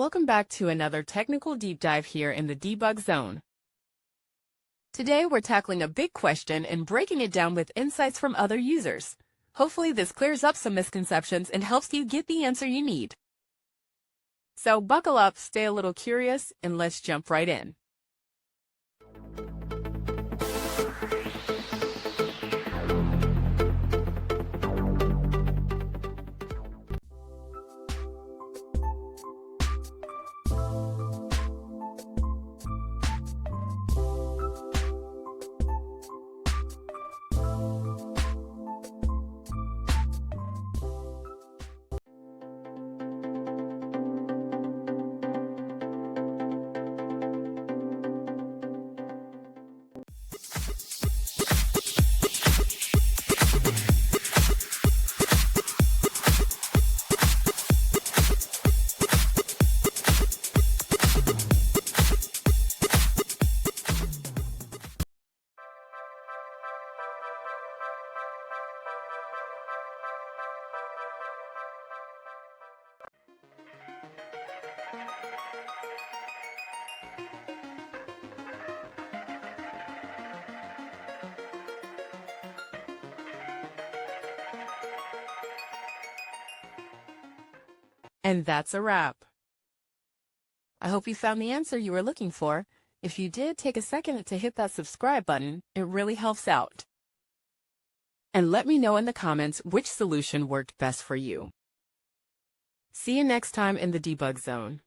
Welcome back to another technical deep dive here in the debug zone. Today we're tackling a big question and breaking it down with insights from other users. Hopefully this clears up some misconceptions and helps you get the answer you need. So buckle up, stay a little curious, and let's jump right in. And that's a wrap. I hope you found the answer you were looking for. If you did, take a second to hit that subscribe button. It really helps out. And let me know in the comments which solution worked best for you. See you next time in the debug zone.